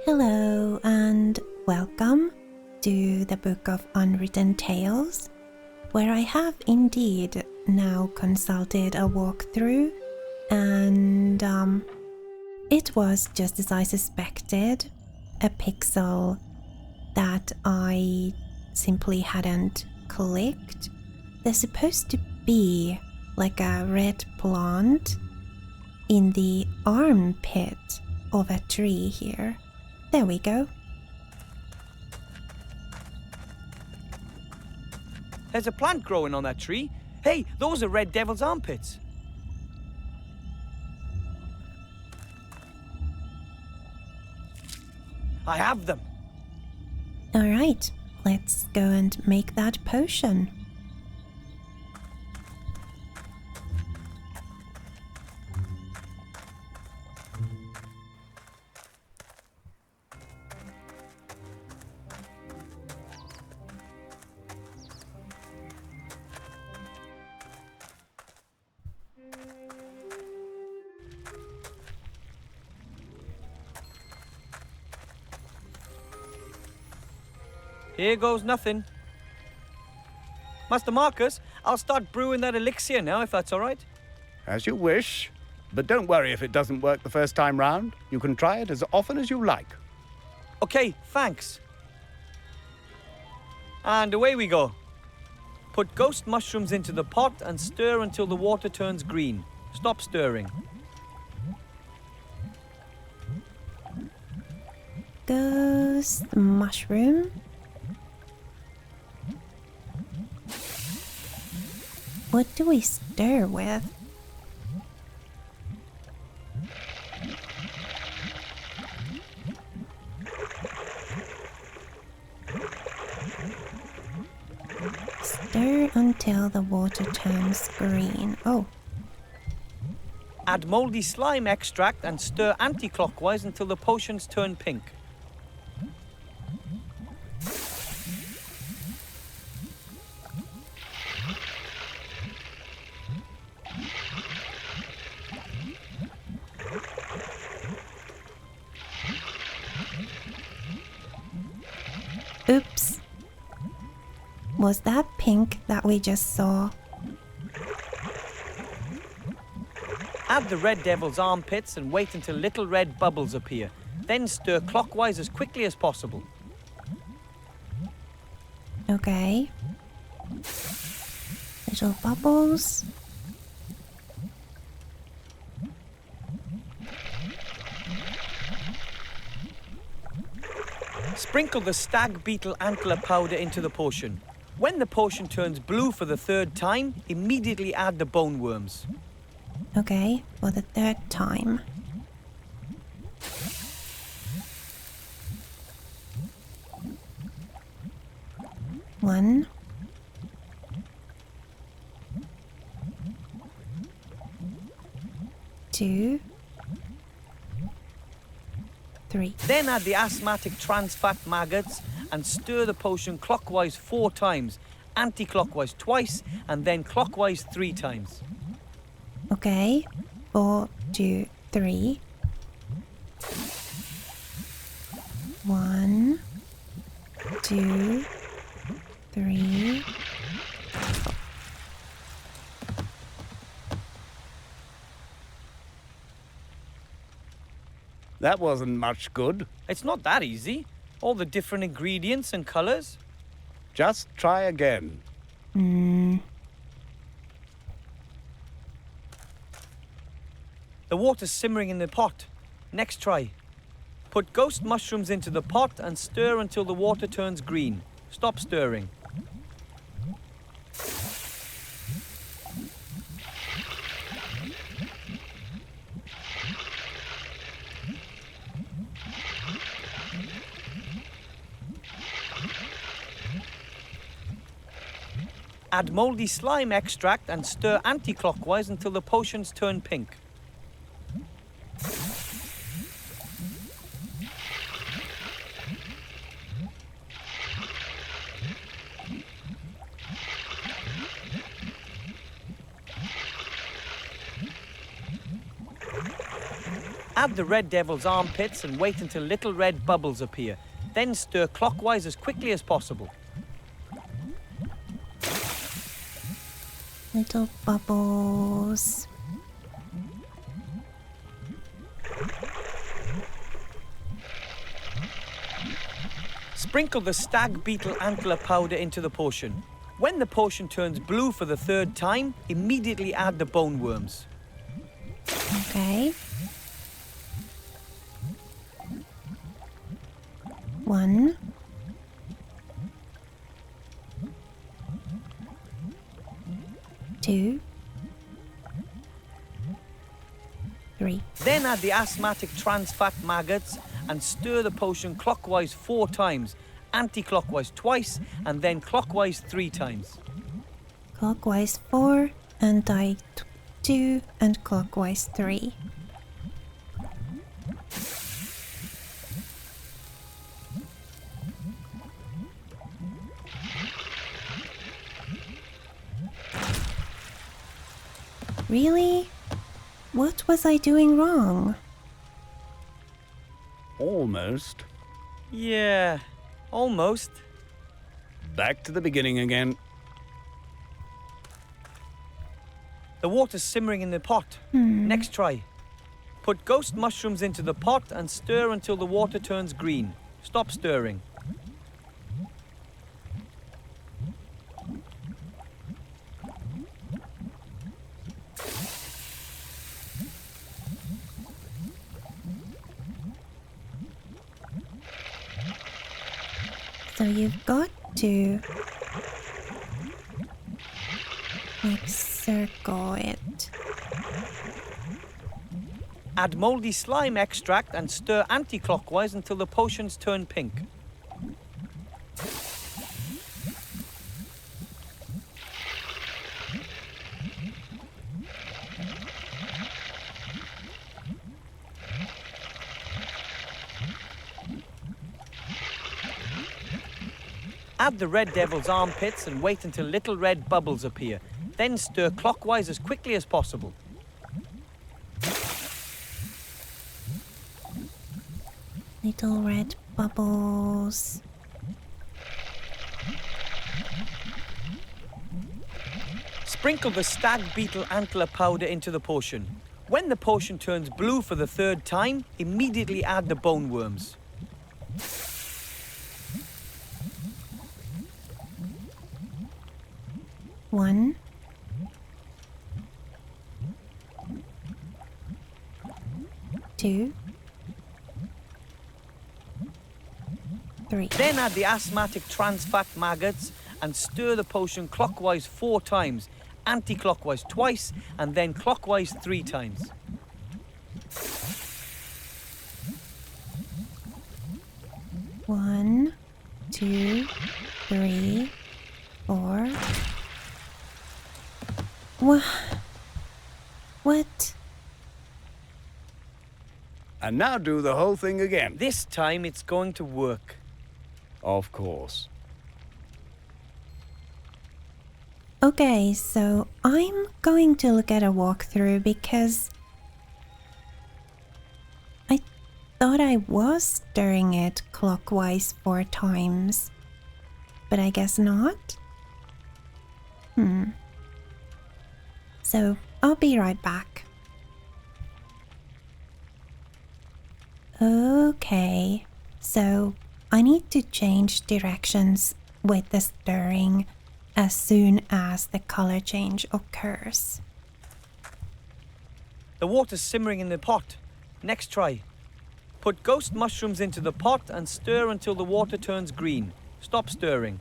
Hello and welcome to the Book of Unwritten Tales, where I have indeed now consulted a walkthrough, and it was just as I suspected, a pixel that I simply hadn't clicked. There's supposed to be like a red plant in the armpit of a tree here. There we go. There's a plant growing on that tree. Hey, those are red devil's armpits. I have them. Alright, let's go and make that potion. Here goes nothing. Master Marcus, I'll start brewing that elixir now, if that's all right. As you wish. But don't worry if it doesn't work the first time round. You can try it as often as you like. Okay, thanks. And away we go. Put ghost mushrooms into the pot and stir until the water turns green. Stop stirring. Ghost mushroom. What do we stir with? Stir until the water turns green. Oh. Add moldy slime extract and stir anti-clockwise until the potions turn pink. Oops. Was that pink that we just saw? Add the red devil's armpits and wait until little red bubbles appear. Then stir clockwise as quickly as possible. Okay. Little bubbles. Sprinkle the stag beetle antler powder into the potion. When the potion turns blue for the third time, immediately add the bone worms. Okay, for the third time. One. Two. Three. Then add the asthmatic trans fat maggots and stir the potion clockwise 4 times, anti-clockwise twice, and then clockwise 3 times. Okay. 4, 2, 3. 1, 2, 3. That wasn't much good. It's not that easy. All the different ingredients and colours. Just try again. The water's simmering in the pot. Next try. Put ghost mushrooms into the pot and stir until the water turns green. Stop stirring. Add moldy slime extract and stir anti-clockwise until the potions turn pink. Add the red devil's armpits and wait until little red bubbles appear. Then stir clockwise as quickly as possible. Little bubbles. Sprinkle the stag beetle antler powder into the potion. When the potion turns blue for the third time, immediately add the bone worms. Okay. 1. 2. 3. Then add the asthmatic trans fat maggots and stir the potion clockwise 4 times, anti-clockwise twice, and then clockwise 3 times. Clockwise 4, anti-2, and clockwise 3. Really? What was I doing wrong? Almost. Yeah, almost. Back to the beginning again. The water's simmering in the pot. Next try. Put ghost mushrooms into the pot and stir until the water turns green. Stop stirring. So you've got to like circle it. Add moldy slime extract and stir anti-clockwise until the potions turn pink. Add the red devil's armpits and wait until little red bubbles appear. Then stir clockwise as quickly as possible. Little red bubbles. Sprinkle the stag beetle antler powder into the potion. When the potion turns blue for the third time, immediately add the bone worms. One. 2. 3. Then add the asthmatic trans fat maggots and stir the potion clockwise 4 times, anti-clockwise twice, and then clockwise 3 times. One, 2, 3, 4. What? And now do the whole thing again. This time it's going to work. Of course. Okay, so I'm going to look at a walkthrough because I thought I was stirring it clockwise 4 times, but I guess not. So I'll be right back. Okay, so I need to change directions with the stirring as soon as the color change occurs. The water's simmering in the pot. Next try. Put ghost mushrooms into the pot and stir until the water turns green. Stop stirring.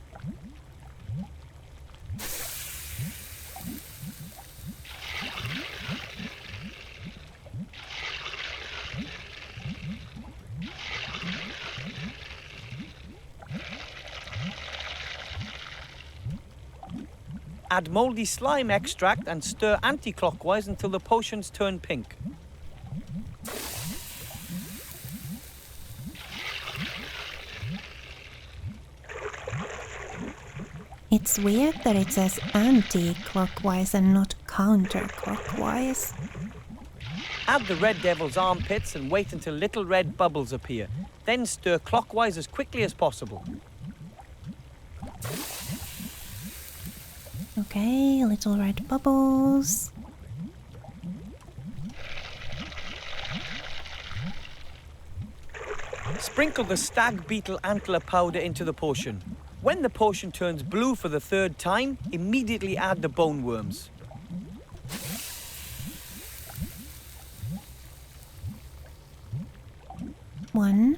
Add moldy slime extract and stir anti-clockwise until the potions turn pink. It's weird that it says anti-clockwise and not counterclockwise. Add the red devil's armpits and wait until little red bubbles appear. Then stir clockwise as quickly as possible. Okay, little red bubbles. Sprinkle the stag beetle antler powder into the potion. When the potion turns blue for the third time, immediately add the bone worms. One.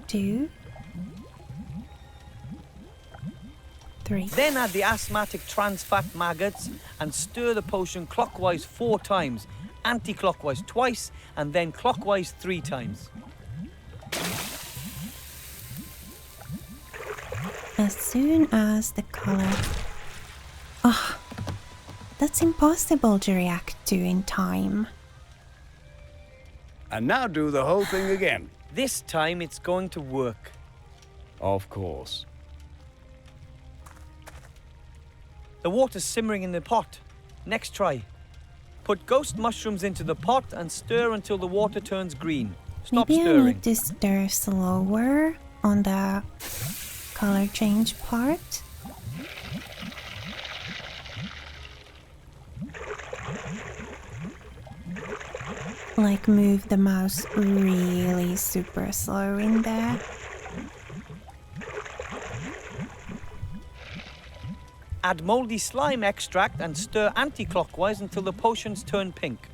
Two. Three. Then add the asthmatic trans fat maggots and stir the potion clockwise 4 times, anti-clockwise twice, and then clockwise 3 times. As soon as the color... Oh, that's impossible to react to in time. And now do the whole thing again. This time it's going to work. Of course. The water's simmering in the pot. Next try. Put ghost mushrooms into the pot and stir until the water turns green. Stop Maybe I stirring. need to stir slower on the color change part. Like move the mouse really super slow in there. Add moldy slime extract and stir anti-clockwise until the potions turn pink.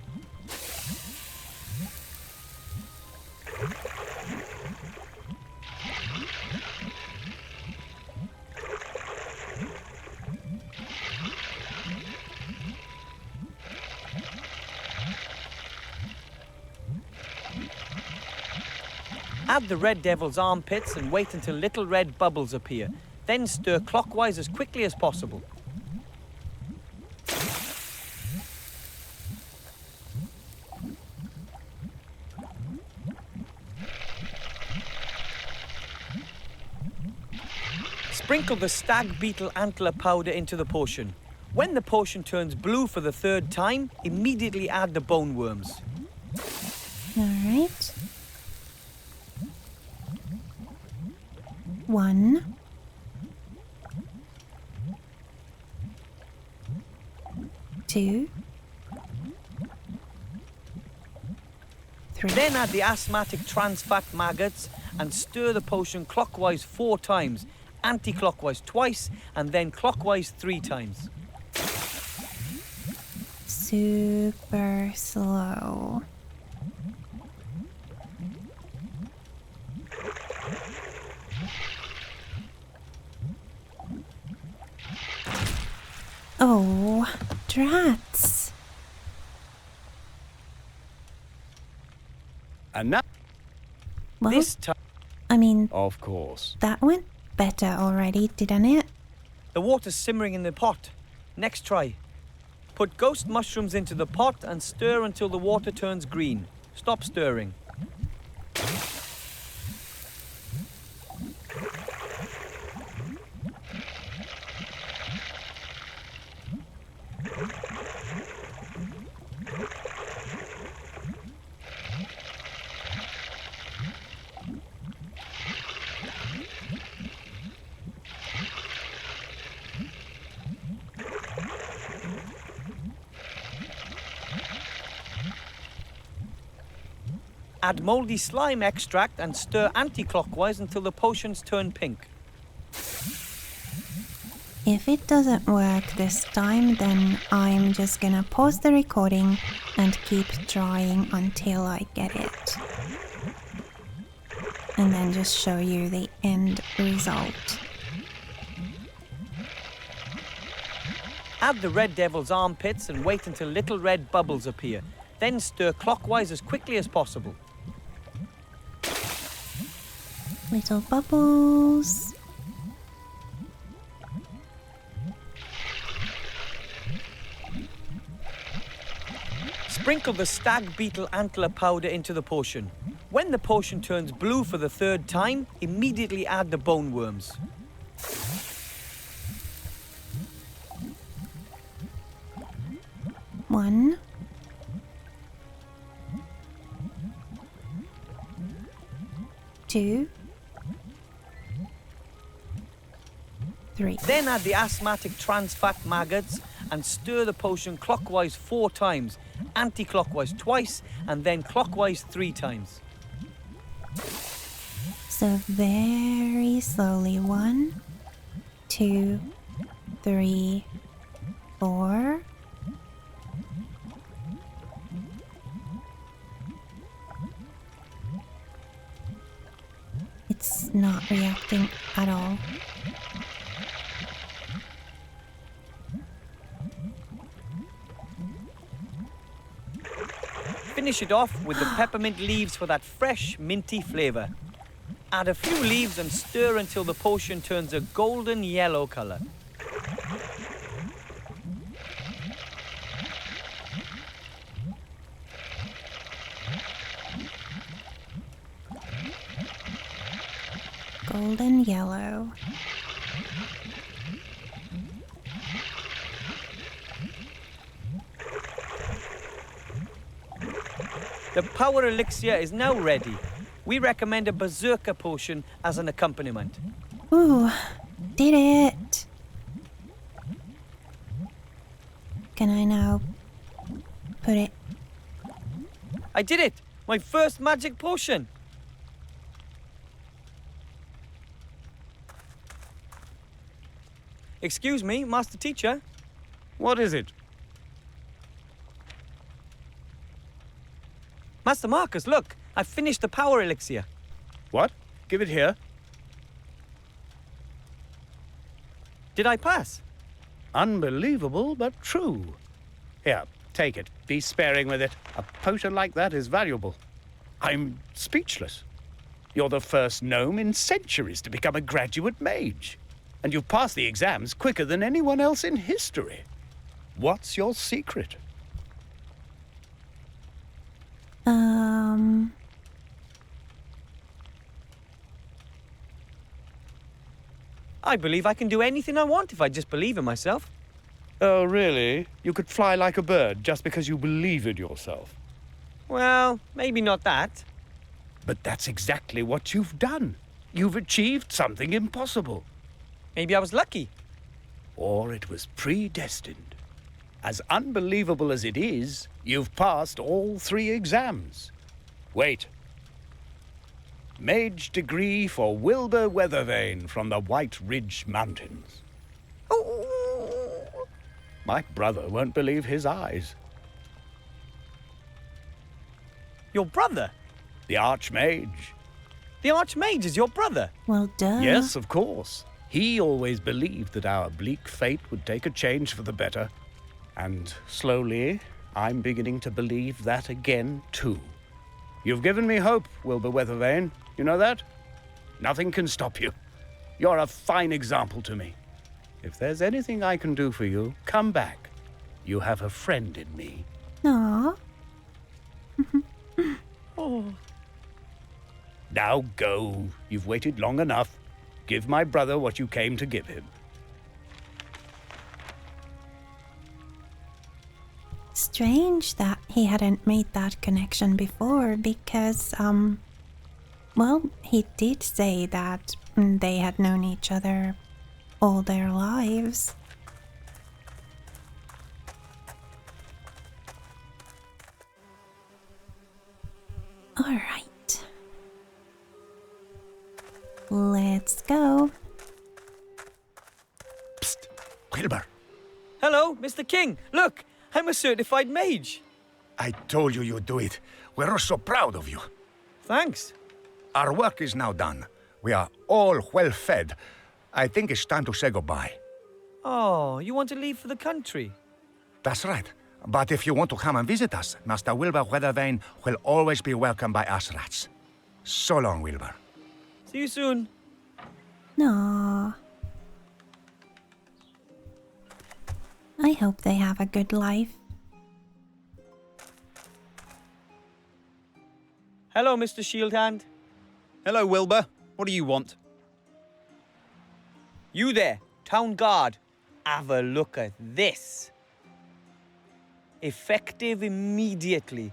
Add the red devil's armpits and wait until little red bubbles appear. Then stir clockwise as quickly as possible. Sprinkle the stag beetle antler powder into the potion. When the potion turns blue for the third time, immediately add the bone worms. Alright. 1. 2. 3. Then add the asthmatic trans fat maggots and stir the potion clockwise 4 times, anti-clockwise twice, and then clockwise 3 times. Super slow. Oh, drats. And now, Well, This time, I mean, of course. that went better already, didn't it? the water's simmering in the pot. Next try. Put ghost mushrooms into the pot and stir until the water turns green. Stop stirring. Add moldy slime extract and stir anti-clockwise until the potions turn pink. If it doesn't work this time, then I'm just gonna pause the recording and keep trying until I get it. And then just show you the end result. Add the red devil's armpits and wait until little red bubbles appear. Then stir clockwise as quickly as possible. Little bubbles. Sprinkle the stag beetle antler powder into the potion. When the potion turns blue for the third time, immediately add the bone worms. 1, 2, 3. Then add the asthmatic trans fat maggots and stir the potion clockwise 4 times, anti-clockwise twice, and then clockwise 3 times. So very slowly. 1, 2, 3, 4. It's not reacting at all. Finish it off with the peppermint leaves for that fresh, minty flavour. Add a few leaves and stir until the potion turns a golden yellow colour. Golden yellow. The power elixir is now ready. We recommend a berserker potion as an accompaniment. Ooh, did it! Can I now put it? I did it! My first magic potion! Excuse me, Master Teacher. What is it? Master Marcus, look! I've finished the power elixir. What? Give it here. Did I pass? Unbelievable, but true. Here, take it. Be sparing with it. A potion like that is valuable. I'm speechless. You're the first gnome in centuries to become a graduate mage. And you've passed the exams quicker than anyone else in history. What's your secret? I believe I can do anything I want if I just believe in myself. Oh, really? You could fly like a bird just because you believe in yourself. Well, maybe not that. But that's exactly what you've done. You've achieved something impossible. Maybe I was lucky. Or it was predestined. As unbelievable as it is, you've passed all 3 exams. Wait. Mage degree for Wilbur Weathervane from the White Ridge Mountains. My brother won't believe his eyes. Your brother? The Archmage. The Archmage is your brother? Well, duh. Yes, of course. He always believed that our bleak fate would take a change for the better. And slowly, I'm beginning to believe that again, too. You've given me hope, Wilbur Weathervane. You know that? Nothing can stop you. You're a fine example to me. If there's anything I can do for you, come back. You have a friend in me. Aw. Oh. Now go. You've waited long enough. Give my brother what you came to give him. Strange that he hadn't made that connection before because, well, he did say that they had known each other all their lives. All right. Let's go. Psst, Wilbur. Hello, Mr. King. Look, I'm a certified mage. I told you you'd do it. We're all so proud of you. Thanks. Our work is now done. We are all well fed. I think it's time to say goodbye. Oh, you want to leave for the country? That's right. But if you want to come and visit us, Master Wilbur Weathervane will always be welcome by us rats. So long, Wilbur. See you soon. Aww. I hope they have a good life. Hello, Mr. Shieldhand. Hello, Wilbur. What do you want? You there, town guard. Have a look at this. Effective immediately.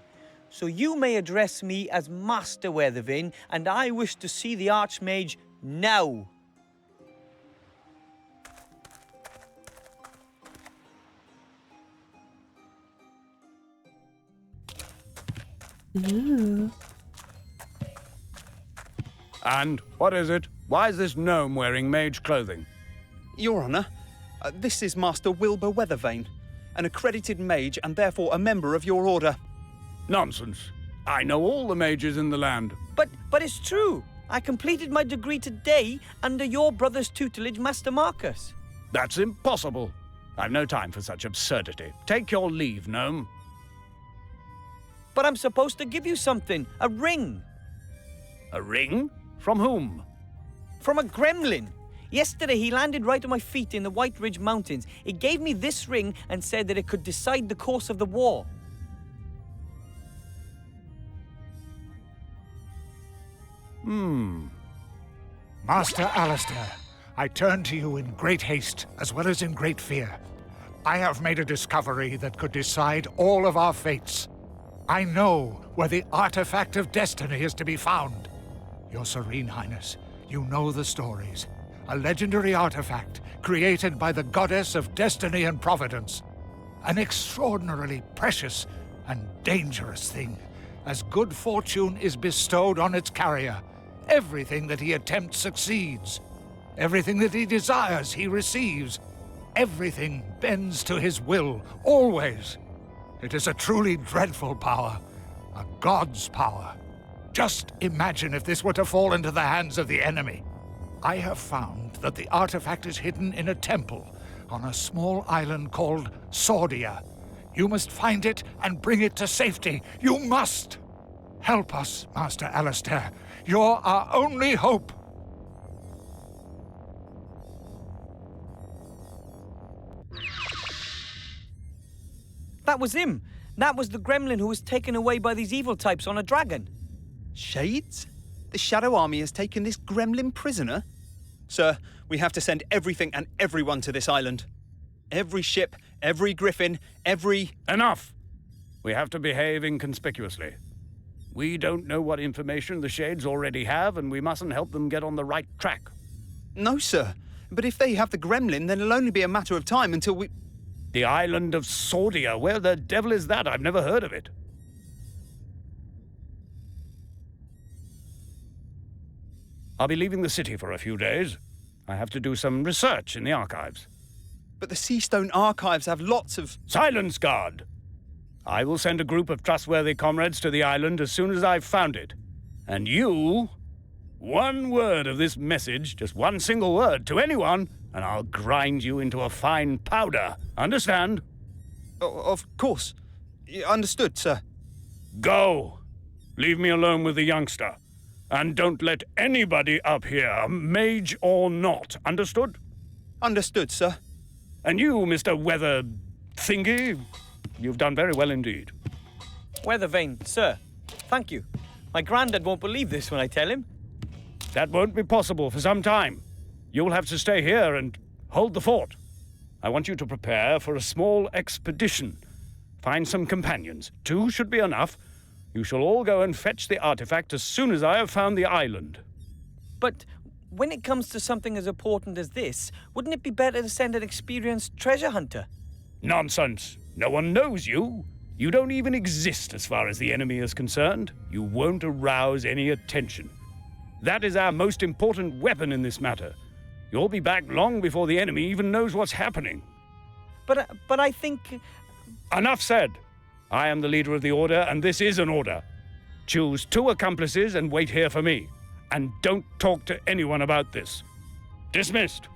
So you may address me as Master Weathervane, and I wish to see the Archmage now. Ooh. And what is it? Why is this gnome wearing mage clothing? Your Honour, this is Master Wilbur Weathervane, an accredited mage and therefore a member of your order. Nonsense. I know all the mages in the land. But it's true. I completed my degree today under your brother's tutelage, Master Marcus. That's impossible. I've no time for such absurdity. Take your leave, gnome. But I'm supposed to give you something. A ring. A ring? From whom? From a gremlin. Yesterday he landed right at my feet in the White Ridge Mountains. He gave me this ring and said that it could decide the course of the war. Master Alistair, I turn to you in great haste as well as in great fear. I have made a discovery that could decide all of our fates. I know where the artifact of destiny is to be found. Your Serene Highness, you know the stories. A legendary artifact created by the goddess of destiny and providence. An extraordinarily precious and dangerous thing. As good fortune is bestowed on its carrier, everything that he attempts succeeds. Everything that he desires, he receives. Everything bends to his will, always. It is a truly dreadful power, a god's power. Just imagine if this were to fall into the hands of the enemy. I have found that the artifact is hidden in a temple on a small island called Sordia. You must find it and bring it to safety. You must! Help us, Master Alistair. You're our only hope. That was him. That was the gremlin who was taken away by these evil types on a dragon. Shades? The Shadow Army has taken this gremlin prisoner? Sir, we have to send everything and everyone to this island. Every ship, every griffin, every... Enough! We have to behave inconspicuously. We don't know what information the Shades already have, and we mustn't help them get on the right track. No, sir. But if they have the gremlin, then it'll only be a matter of time until we... The island of Sordia, where the devil is that? I've never heard of it. I'll be leaving the city for a few days. I have to do some research in the archives. But the Seastone archives have lots of... Silence, guard! I will send a group of trustworthy comrades to the island as soon as I've found it. And you... One word of this message, just one single word, to anyone, and I'll grind you into a fine powder. Understand? Of course. Understood, sir. Go! Leave me alone with the youngster. And don't let anybody up here, mage or not. Understood? Understood, sir. And you, Mr. Weather Thingy, you've done very well indeed. Weathervane, sir. Thank you. My granddad won't believe this when I tell him. That won't be possible for some time. You'll have to stay here and hold the fort. I want you to prepare for a small expedition. Find some companions. 2 should be enough. You shall all go and fetch the artifact as soon as I have found the island. But when it comes to something as important as this, wouldn't it be better to send an experienced treasure hunter? Nonsense. No one knows you. You don't even exist as far as the enemy is concerned. You won't arouse any attention. That is our most important weapon in this matter. You'll be back long before the enemy even knows what's happening. But I think... Enough said. I am the leader of the order, and this is an order. Choose 2 accomplices and wait here for me. And don't talk to anyone about this. Dismissed.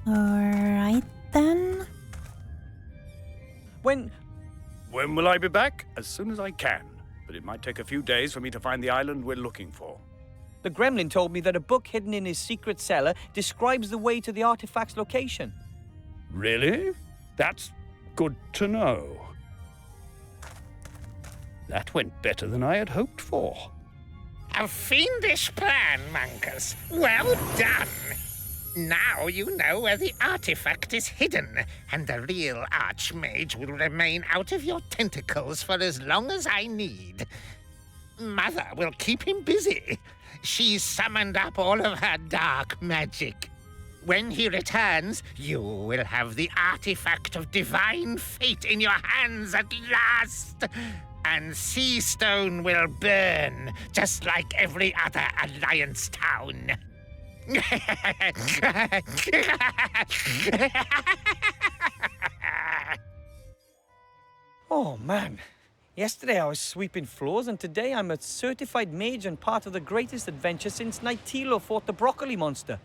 All right then. When When will I be back? As soon as I can. But it might take a few days for me to find the island we're looking for. the gremlin told me that a book hidden in his secret cellar describes the way to the artifact's location. Really? That's good to know. That went better than I had hoped for. A fiendish plan, Monkus. Well done. Now you know where the artifact is hidden, and the real Archmage will remain out of your tentacles for as long as I need. Mother will keep him busy. She's summoned up all of her dark magic. When he returns, you will have the artifact of divine fate in your hands at last. And Seastone will burn, just like every other Alliance town. Oh, man. Yesterday I was sweeping floors, and today I'm a certified mage and part of the greatest adventure since Nightilo fought the broccoli monster.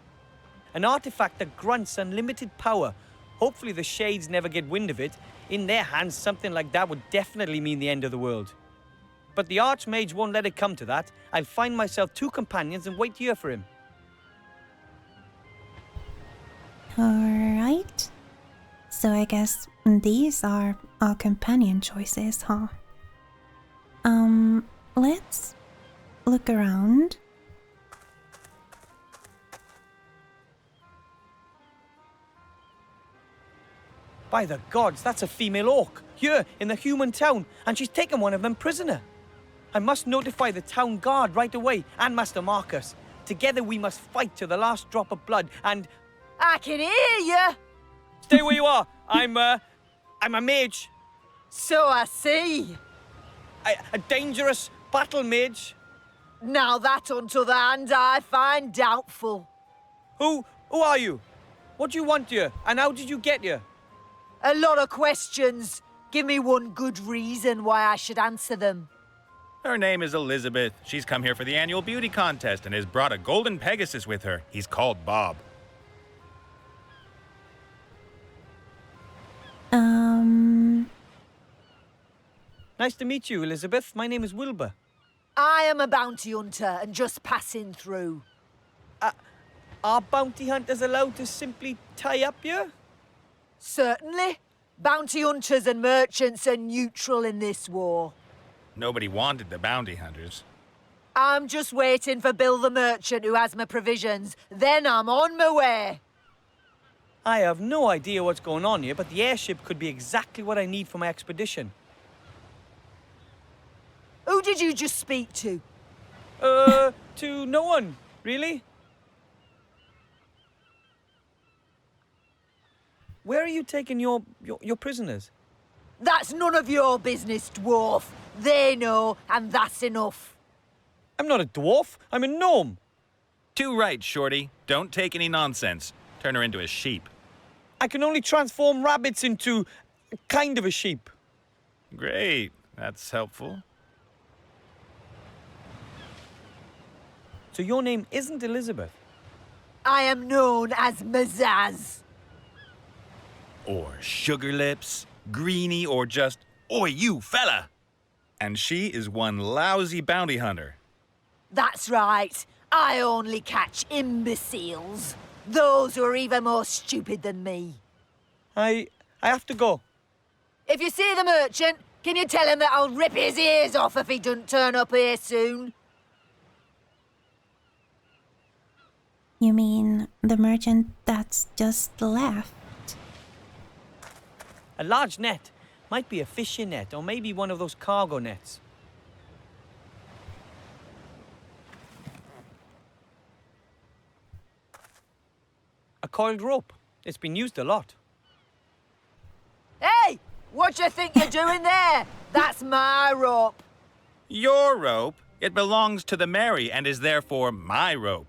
An artifact that grants unlimited power. Hopefully the Shades never get wind of it. In their hands, something like that would definitely mean the end of the world. But the Archmage won't let it come to that. I'll find myself 2 companions and wait here for him. Alright. So I guess these are our companion choices, huh? Let's look around. By the gods, that's a female orc, here in the human town, and she's taken one of them prisoner. I must notify the town guard right away, and Master Marcus. Together we must fight to the last drop of blood, and... I can hear you. Stay where you are. I'm a mage. So I see. A dangerous battle mage. Now that, on t'other hand, I find doubtful. Who are you? What do you want here, and how did you get here? A lot of questions. Give me one good reason why I should answer them. Her name is Elizabeth. She's come here for the annual beauty contest and has brought a golden Pegasus with her. He's called Bob. Nice to meet you, Elizabeth. My name is Wilbur. I am a bounty hunter and just passing through. Are bounty hunters allowed to simply tie up here? Certainly. Bounty hunters and merchants are neutral in this war. Nobody wanted the bounty hunters. I'm just waiting for Bill the merchant who has my provisions. Then I'm on my way. I have no idea what's going on here, but the airship could be exactly what I need for my expedition. Who did you just speak to? To no one, really. Where are you taking your prisoners? That's none of your business, dwarf. They know, and that's enough. I'm not a dwarf. I'm a gnome. Too right, Shorty. Don't take any nonsense. Turn her into a sheep. I can only transform rabbits into kind of a sheep. Great. That's helpful. So your name isn't Elizabeth? I am known as Mazaz. Or Sugar Lips, Greenie, or just, Oi, you fella! And she is one lousy bounty hunter. That's right. I only catch imbeciles. Those who are even more stupid than me. I have to go. If you see the merchant, can you tell him that I'll rip his ears off if he doesn't turn up here soon? You mean the merchant that's just left? A large net. Might be a fishing net, or maybe one of those cargo nets. A coiled rope. It's been used a lot. Hey! What do you think you're doing there? That's my rope. Your rope? It belongs to the Mary and is therefore my rope.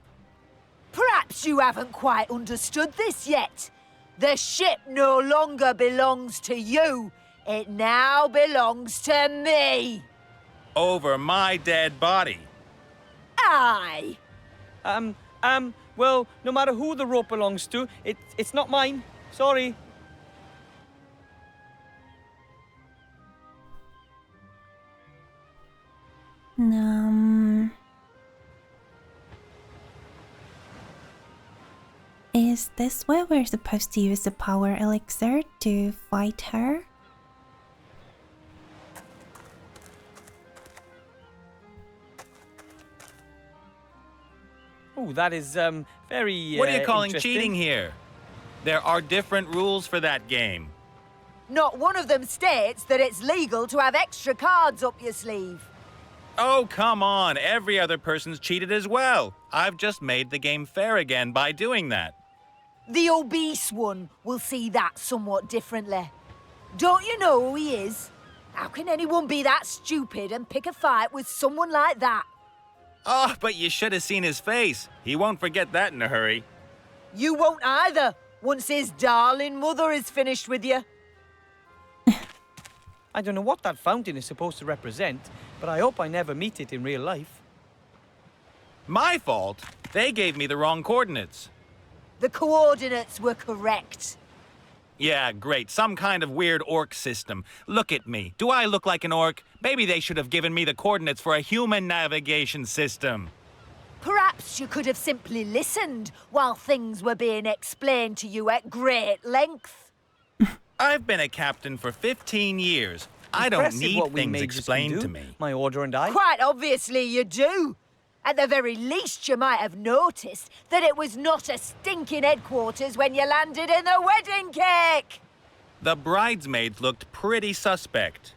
Perhaps you haven't quite understood this yet. The ship no longer belongs to you. It now belongs to me. Over my dead body. Aye. Well, no matter who the rope belongs to, it's not mine. Sorry. Is this where we're supposed to use the power elixir to fight her? Oh, that is, very, What are you calling interesting. cheating here? There are different rules for that game. Not one of them states that it's legal to have extra cards up your sleeve. Oh, come on. Every other person's cheated as well. I've just made the game fair again by doing that. The obese one will see that somewhat differently. Don't you know who he is? How can anyone be that stupid and pick a fight with someone like that? Oh, but you should have seen his face. He won't forget that in a hurry. You won't either, once his darling mother is finished with you. I don't know what that fountain is supposed to represent, but I hope I never meet it in real life. My fault? They gave me the wrong coordinates. The coordinates were correct. Yeah, great. Some kind of weird orc system. Look at me. Do I look like an orc? Maybe they should have given me the coordinates for a human navigation system. Perhaps you could have simply listened while things were being explained to you at great length. I've been a captain for 15 years. I don't Impressive need what we things mages can explained do, to me. My order and I. Quite obviously you do. At the very least, you might have noticed that it was not a stinking headquarters when you landed in the wedding cake. The bridesmaids looked pretty suspect.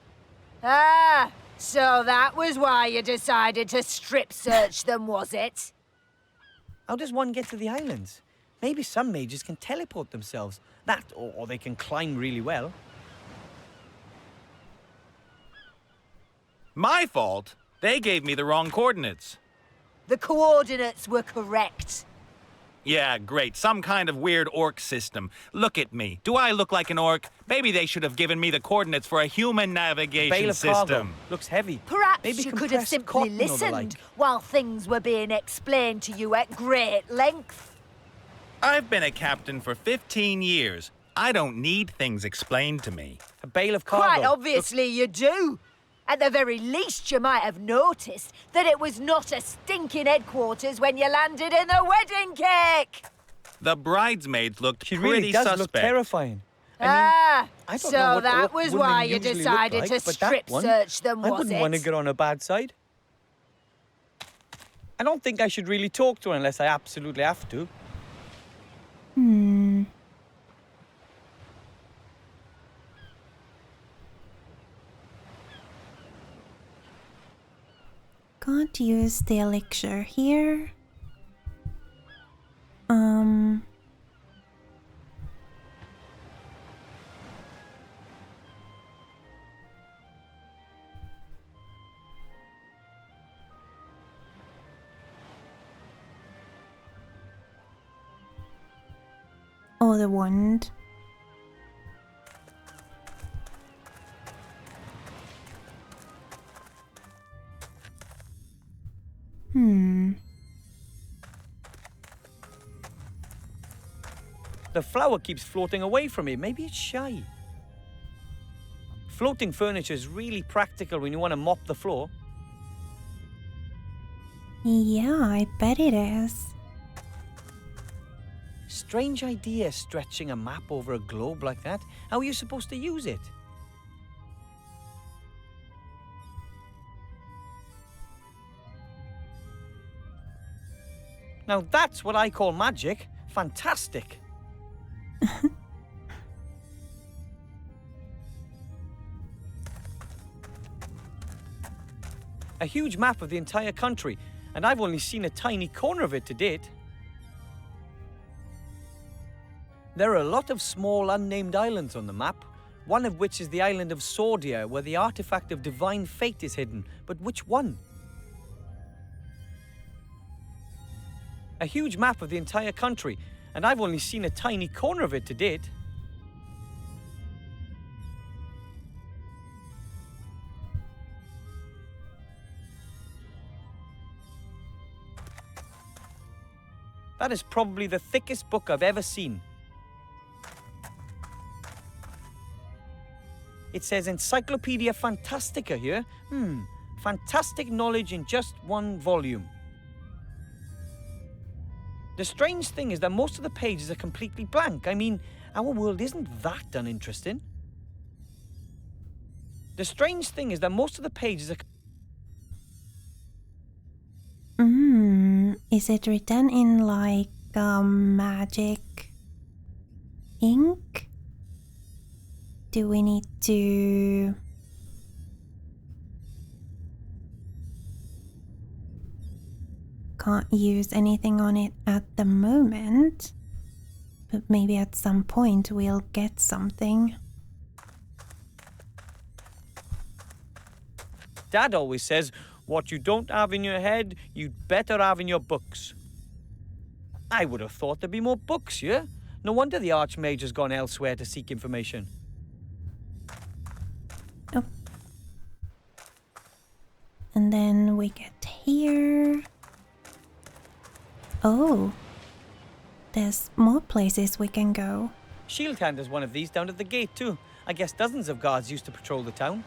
Ah, so that was why you decided to strip search them, was it? How does one get to the islands? Maybe some mages can teleport themselves. That, or they can climb really well. My fault? They gave me the wrong coordinates. The coordinates were correct. Yeah, great. Some kind of weird orc system. Look at me. Do I look like an orc? Maybe they should have given me the coordinates for a human navigation Bale of cargo. system. Looks heavy. Perhaps Maybe you could have compressed simply cotton or the listened like. while things were being explained to you at great length. I've been a captain for 15 years. I don't need things explained to me. A bale of cargo. Quite obviously you do. At the very least, you might have noticed that it was not a stinking headquarters when you landed in the wedding cake. The bridesmaids looked She pretty really does suspect. look terrifying. I I don't know so what that orc was women why you usually look decided like, to but that strip one, search them, I was wouldn't it? want to get on her bad side. I don't think I should really talk to her unless I absolutely have to. Can't use the elixir here. Oh, the wand. The flower keeps floating away from me. Maybe it's shy. Floating furniture is really practical when you want to mop the floor. Yeah, I bet it is. Strange idea, stretching a map over a globe like that. How are you supposed to use it? Now that's what I call magic. Fantastic. A huge map of the entire country, and I've only seen a tiny corner of it to date. There are a lot of small unnamed islands on the map, one of which is the island of Sordia, where the artifact of divine fate is hidden. But which one? A huge map of the entire country, and I've only seen a tiny corner of it to date. That is probably the thickest book I've ever seen. It says Encyclopedia Fantastica here. Fantastic knowledge in just one volume. The strange thing is that most of the pages are completely blank. I mean, our world isn't that uninteresting. The strange thing is that most of the pages are... Is it written in like magic ink? Do we need to... Can't use anything on it at the moment, but maybe at some point we'll get something. Dad always says, what you don't have in your head, you'd better have in your books. I would have thought there'd be more books here. No wonder the Archmage has gone elsewhere to seek information. Oh. And then we get here. Oh. There's more places we can go. Shieldhand has one of these down at the gate too. I guess dozens of guards used to patrol the town.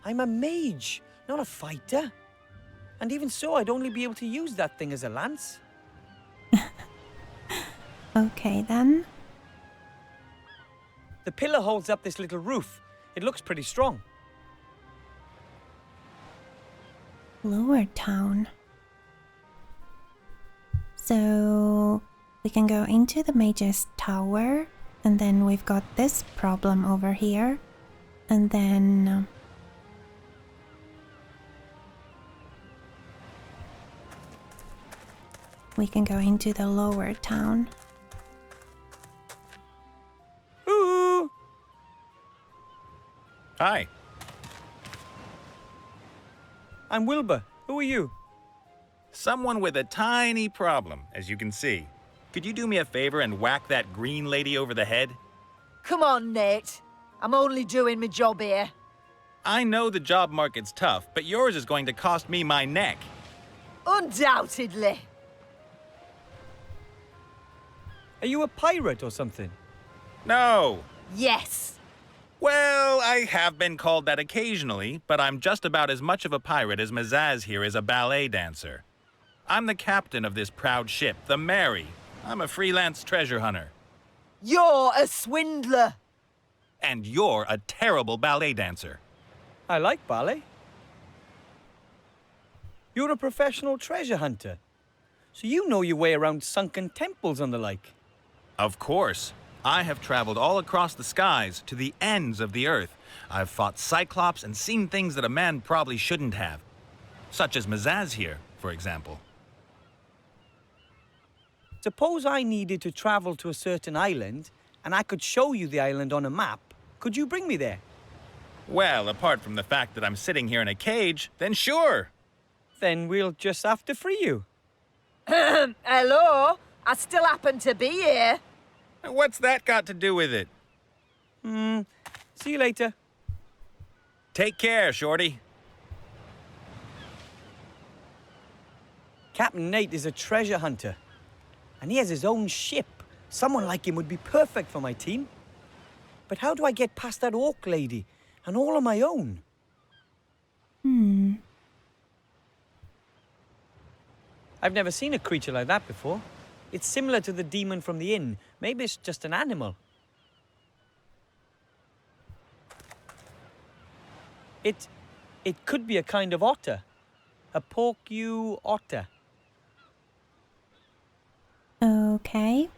I'm a mage, not a fighter. And even so, I'd only be able to use that thing as a lance. Okay then. The pillar holds up this little roof. It looks pretty strong. Lower town. So we can go into the Mage's tower, and then we've got this problem over here, and then we can go into the lower town. Ooh! Hi. I'm Wilbur. Who are you? Someone with a tiny problem, as you can see. Could you do me a favor and whack that green lady over the head? Come on, Nate. I'm only doing my job here. I know the job market's tough, but yours is going to cost me my neck. Undoubtedly. Are you a pirate or something? No. Yes. Well, I have been called that occasionally, but I'm just about as much of a pirate as Mazaz here is a ballet dancer. I'm the captain of this proud ship, the Mary. I'm a freelance treasure hunter. You're a swindler. And you're a terrible ballet dancer. I like ballet. You're a professional treasure hunter. So you know your way around sunken temples and the like. Of course. I have traveled all across the skies to the ends of the earth. I've fought Cyclops and seen things that a man probably shouldn't have. Such as Mazaz here, for example. Suppose I needed to travel to a certain island, and I could show you the island on a map. Could you bring me there? Well, apart from the fact that I'm sitting here in a cage, then sure. Then we'll just have to free you. Hello? I still happen to be here. What's that got to do with it? See you later. Take care, Shorty. Captain Nate is a treasure hunter. And he has his own ship. Someone like him would be perfect for my team. But how do I get past that orc lady? And all on my own? I've never seen a creature like that before. It's similar to the demon from the inn. Maybe it's just an animal. It could be a kind of otter. A porcu otter. Okay.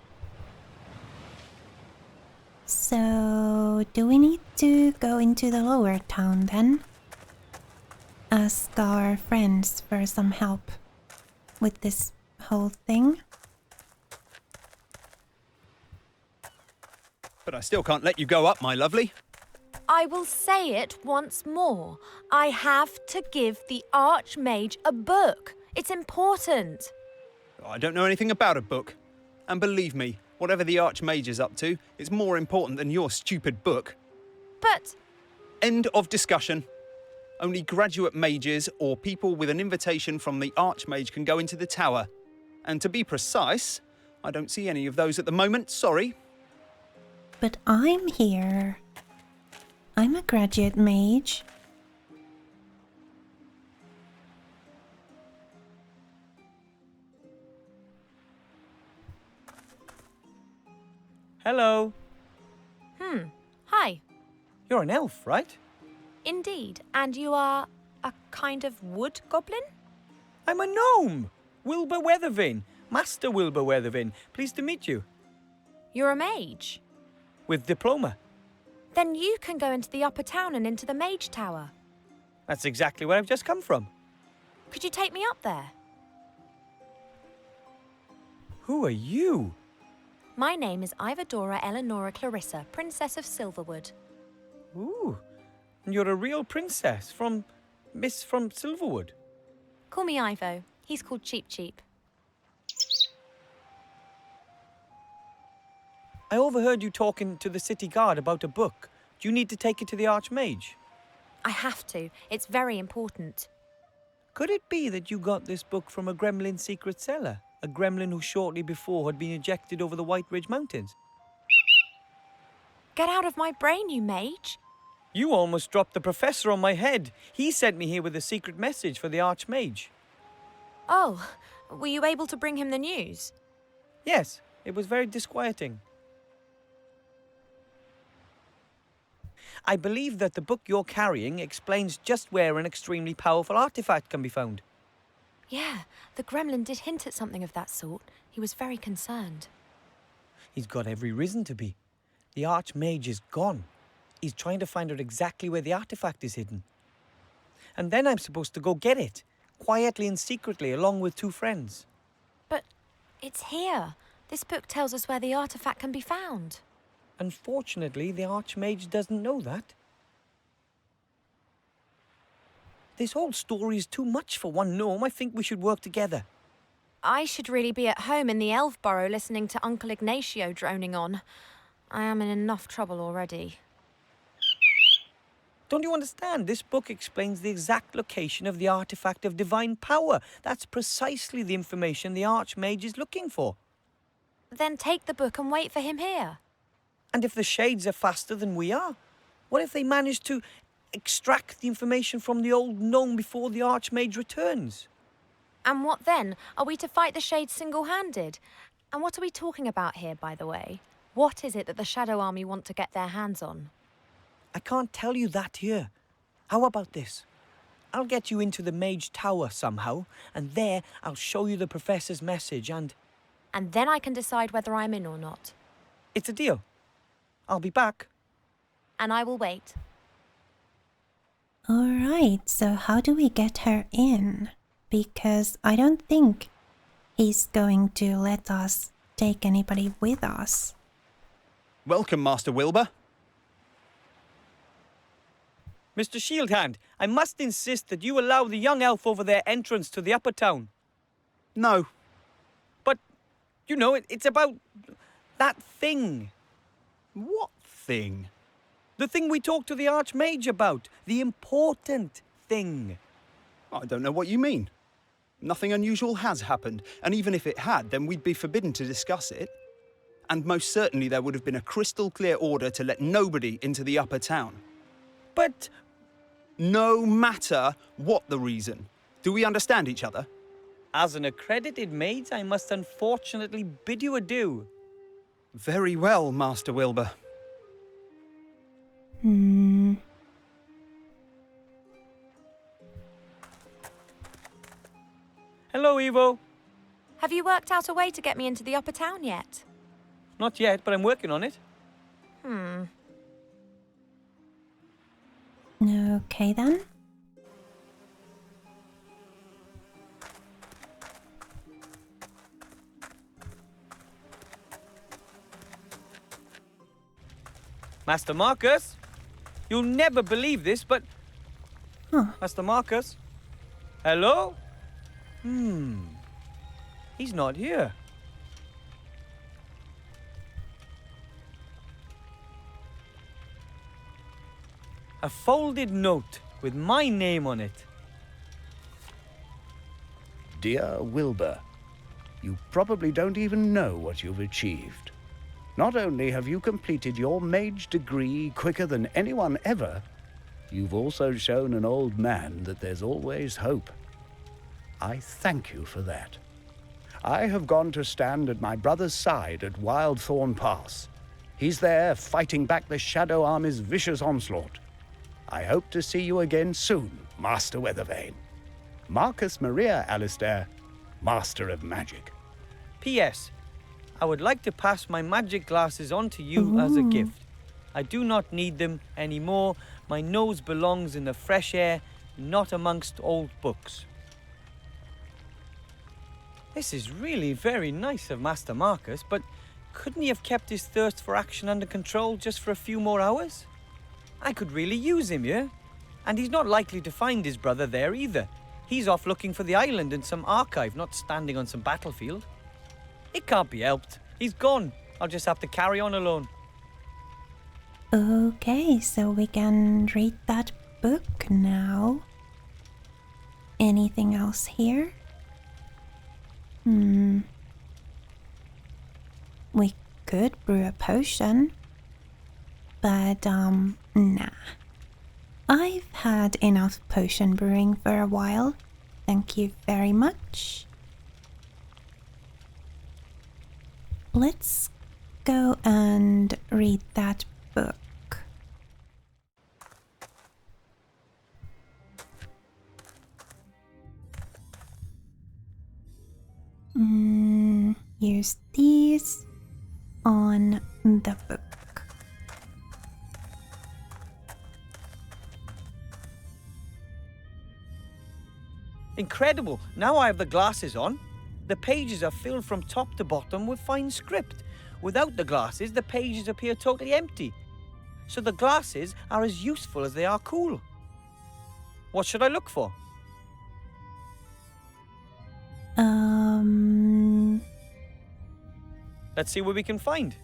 So, do we need to go into the lower town then? Ask our friends for some help with this whole thing? But I still can't let you go up, my lovely. I will say it once more. I have to give the Archmage a book. It's important. I don't know anything about a book. And believe me, whatever the Archmage is up to, it's more important than your stupid book. But... End of discussion. Only graduate mages or people with an invitation from the Archmage can go into the tower. And to be precise, I don't see any of those at the moment, sorry. But I'm here. I'm a graduate mage. Hello. Hi. You're an elf, right? Indeed. And you are a kind of wood goblin? I'm a gnome! Wilbur Weathervane, Master Wilbur Weathervane. Pleased to meet you. You're a mage? With Diploma. Then you can go into the upper town and into the Mage Tower. That's exactly where I've just come from. Could you take me up there? Who are you? My name is Ivadora Eleonora Clarissa, Princess of Silverwood. Ooh, and you're a real princess from Silverwood. Call me Ivo. He's called Cheep Cheep. I overheard you talking to the city guard about a book. Do you need to take it to the Archmage? I have to. It's very important. Could it be that you got this book from a gremlin's secret cellar? A gremlin who shortly before had been ejected over the White Ridge Mountains? Get out of my brain, you mage. You almost dropped the professor on my head. He sent me here with a secret message for the Archmage. Oh, were you able to bring him the news? Yes, it was very disquieting. I believe that the book you're carrying explains just where an extremely powerful artifact can be found. Yeah, the gremlin did hint at something of that sort. He was very concerned. He's got every reason to be. The Archmage is gone. He's trying to find out exactly where the artifact is hidden. And then I'm supposed to go get it, quietly and secretly, along with 2 friends. But it's here. This book tells us where the artifact can be found. Unfortunately, the Archmage doesn't know that. This whole story is too much for one gnome. I think we should work together. I should really be at home in the elf burrow listening to Uncle Ignacio droning on. I am in enough trouble already. Don't you understand? This book explains the exact location of the artifact of divine power. That's precisely the information the Archmage is looking for. Then take the book and wait for him here. And if the Shades are faster than we are? What if they manage to extract the information from the old gnome before the Archmage returns? And what then? Are we to fight the Shades single-handed? And what are we talking about here, by the way? What is it that the Shadow Army want to get their hands on? I can't tell you that here. How about this? I'll get you into the Mage Tower somehow, and there I'll show you the Professor's message and... And then I can decide whether I'm in or not. It's a deal. I'll be back. And I will wait. All right, so how do we get her in? Because I don't think he's going to let us take anybody with us. Welcome, Master Wilbur. Mr. Shieldhand, I must insist that you allow the young elf over there entrance to the upper town. No. But, you know, it's about that thing. What thing? The thing we talked to the Archmage about. The important thing. I don't know what you mean. Nothing unusual has happened, and even if it had, then we'd be forbidden to discuss it. And most certainly there would have been a crystal clear order to let nobody into the upper town. But... No matter what the reason. Do we understand each other? As an accredited mage, I must unfortunately bid you adieu. Very well, Master Wilbur. Hello, Evo. Have you worked out a way to get me into the upper town yet? Not yet, but I'm working on it. Okay then. Master Marcus? You'll never believe this, but... Master Marcus? Hello? He's not here. A folded note with my name on it. Dear Wilbur, you probably don't even know what you've achieved. Not only have you completed your mage degree quicker than anyone ever, you've also shown an old man that there's always hope. I thank you for that. I have gone to stand at my brother's side at Wildthorn Pass. He's there fighting back the Shadow Army's vicious onslaught. I hope to see you again soon, Master Weathervane. Marcus Maria Alistair, Master of Magic. P.S. I would like to pass my magic glasses on to you as a gift. I do not need them anymore. My nose belongs in the fresh air, not amongst old books. This is really very nice of Master Marcus, but couldn't he have kept his thirst for action under control just for a few more hours? I could really use him, yeah? And he's not likely to find his brother there either. He's off looking for the island in some archive, not standing on some battlefield. It can't be helped. He's gone. I'll just have to carry on alone. Okay, so we can read that book now. Anything else here? We could brew a potion. But, nah. I've had enough potion brewing for a while. Thank you very much. Let's go and read that book. Use these on the book. Incredible! Now I have the glasses on. The pages are filled from top to bottom with fine script. Without the glasses, the pages appear totally empty. So the glasses are as useful as they are cool. What should I look for? Let's see what we can find.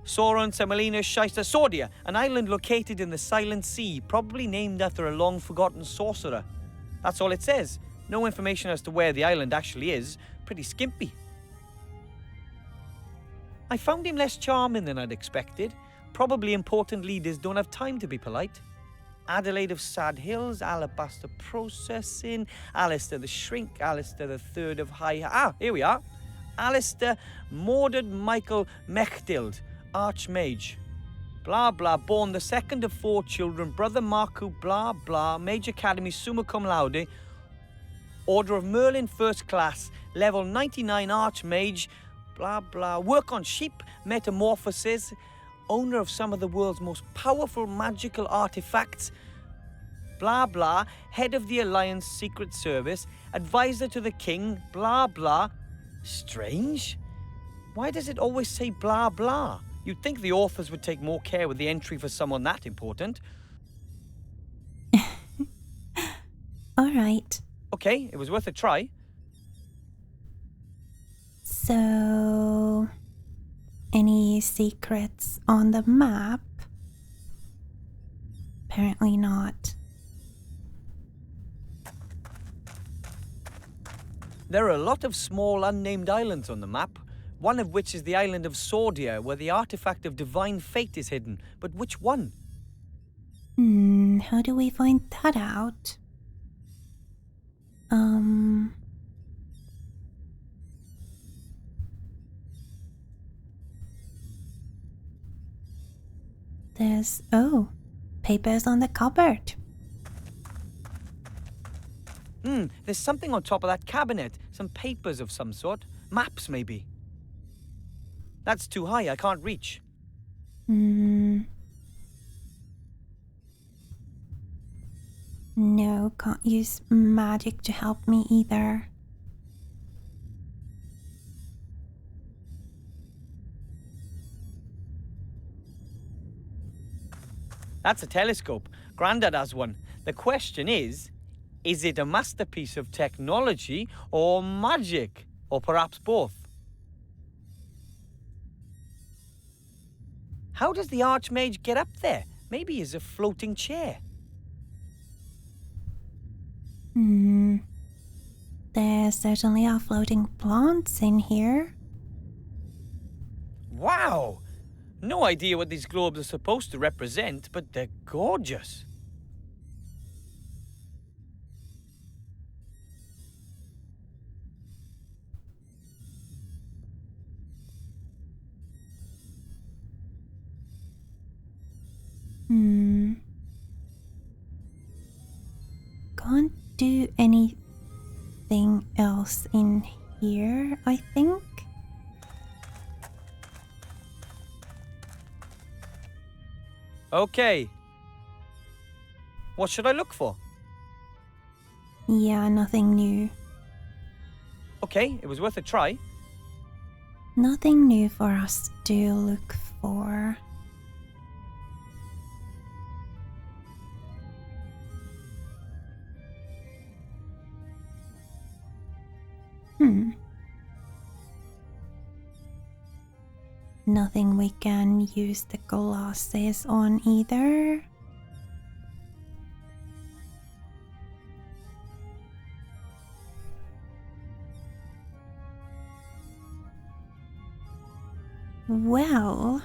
Sauron, Semolina, Shysta, Sordia, an island located in the Silent Sea, probably named after a long-forgotten sorcerer. That's all it says. No information as to where the island actually is. Pretty skimpy. I found him less charming than I'd expected. Probably important leaders don't have time to be polite. Adelaide of Sad Hills, Alabaster Processing, Alistair the Shrink, Alistair the Third of High... here we are. Alistair Mordred Michael Mechtild, Archmage. Blah, blah, born the second of 4 children, brother Marku, blah, blah, Mage Academy, summa cum laude, Order of Merlin, first class, level 99 Archmage, blah, blah, work on sheep, metamorphosis, owner of some of the world's most powerful magical artifacts, blah, blah, head of the Alliance Secret Service, advisor to the king, blah, blah. Strange? Why does it always say blah, blah? You'd think the authors would take more care with the entry for someone that important. Alright. Okay, it was worth a try. So... any secrets on the map? Apparently not. There are a lot of small unnamed islands on the map, one of which is the island of Sordia, where the artifact of divine fate is hidden. But which one? How do we find that out? There's... oh, papers on the cupboard. There's something on top of that cabinet. Some papers of some sort. Maps, maybe. That's too high, I can't reach. No, can't use magic to help me either. That's a telescope. Grandad has one. The question is it a masterpiece of technology or magic? Or perhaps both? How does the Archmage get up there? Maybe he's a floating chair. There certainly are floating plants in here. Wow! No idea what these globes are supposed to represent, but they're gorgeous. Can't do anything nothing else in here, I think. Okay. What should I look for? Yeah, nothing new. Okay, it was worth a try. Nothing new for us to look for. Nothing we can use the glasses on either. Well,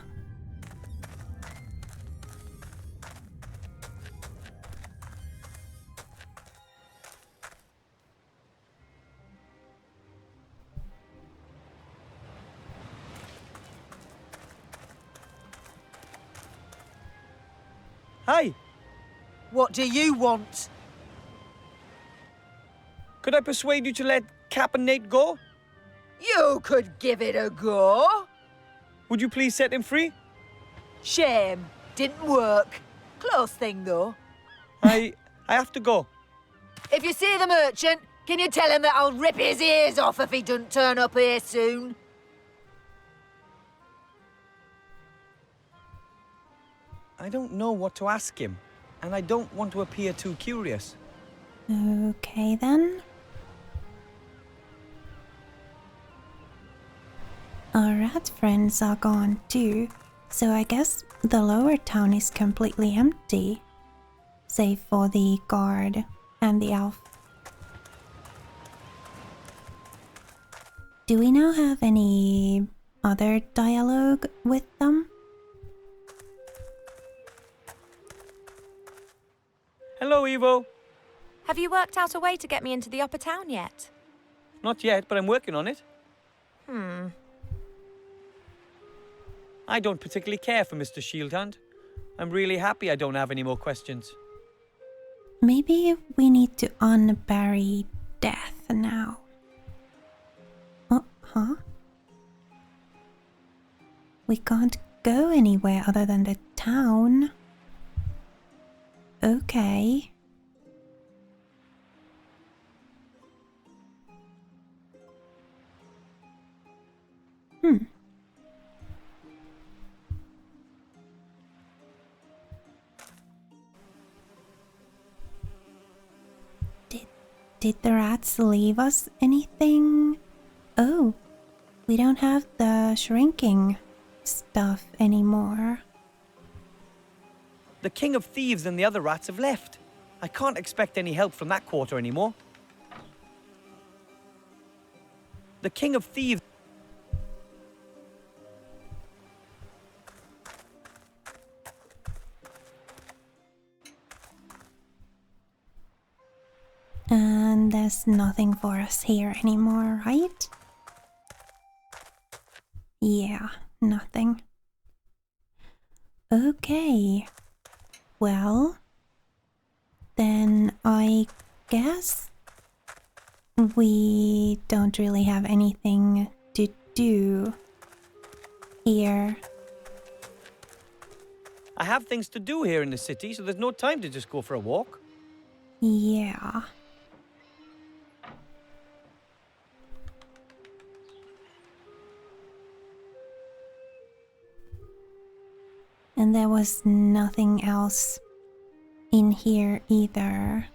Hi, What do you want? could I persuade you to let Cap and Nate go? You could give it a go. Would you please set him free? Shame. Didn't work. Close thing, though. I have to go. If you see the merchant, can you tell him that I'll rip his ears off if he doesn't turn up here soon? I don't know what to ask him, and I don't want to appear too curious. okay then. Our rat friends are gone too, so I guess the lower town is completely empty, save for the guard and the elf. Do we now have any other dialogue with them? Hello, Evo. Have you worked out a way to get me into the upper town yet? Not yet, but I'm working on it. I don't particularly care for Mr. Shieldhand. I'm really happy I don't have any more questions. Maybe we need to unbury death now. Huh? We can't go anywhere other than the town. Okay. Did the rats leave us anything? Oh, we don't have the shrinking stuff anymore. The King of Thieves and the other rats have left. I can't expect any help from that quarter anymore. The King of Thieves... And there's nothing for us here anymore, right? Yeah, nothing. Okay. Well, then I guess we don't really have anything to do here. I have things to do here in the city, so there's no time to just go for a walk. Yeah. And there was nothing else in here either.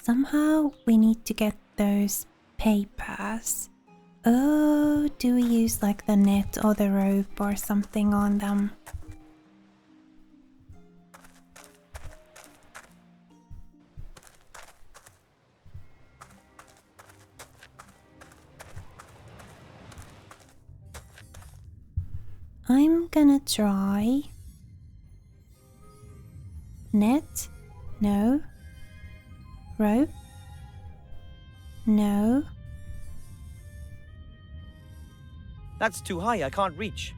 Somehow we need to get those papers. Oh, do we use like the net or the rope or something on them? I'm gonna try. Net? No. Rope? No. That's too high, I can't reach.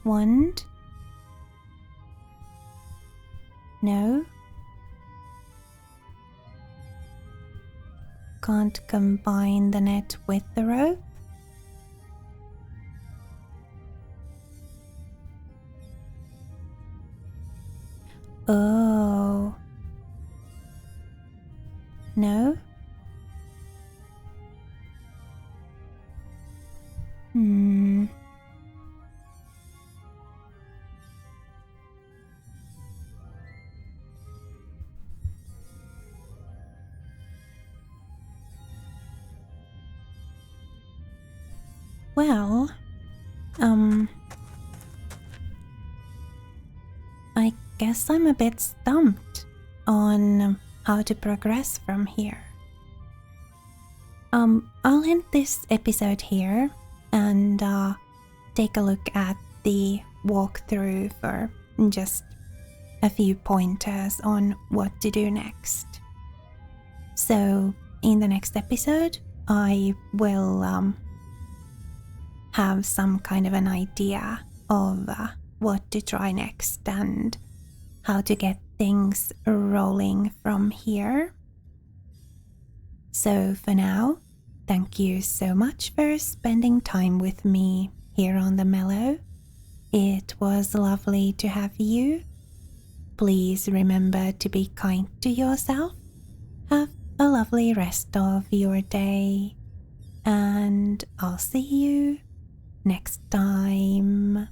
Wand? No? Can't combine the net with the rope? Oh. No? Well, I guess I'm a bit stumped on how to progress from here. I'll end this episode here and take a look at the walkthrough for just a few pointers on what to do next. So in the next episode, I will have some kind of an idea of what to try next and how to get things rolling from here. So for now, thank you so much for spending time with me here on the Mellow. It was lovely to have you. Please remember to be kind to yourself. Have a lovely rest of your day, and I'll see you next time.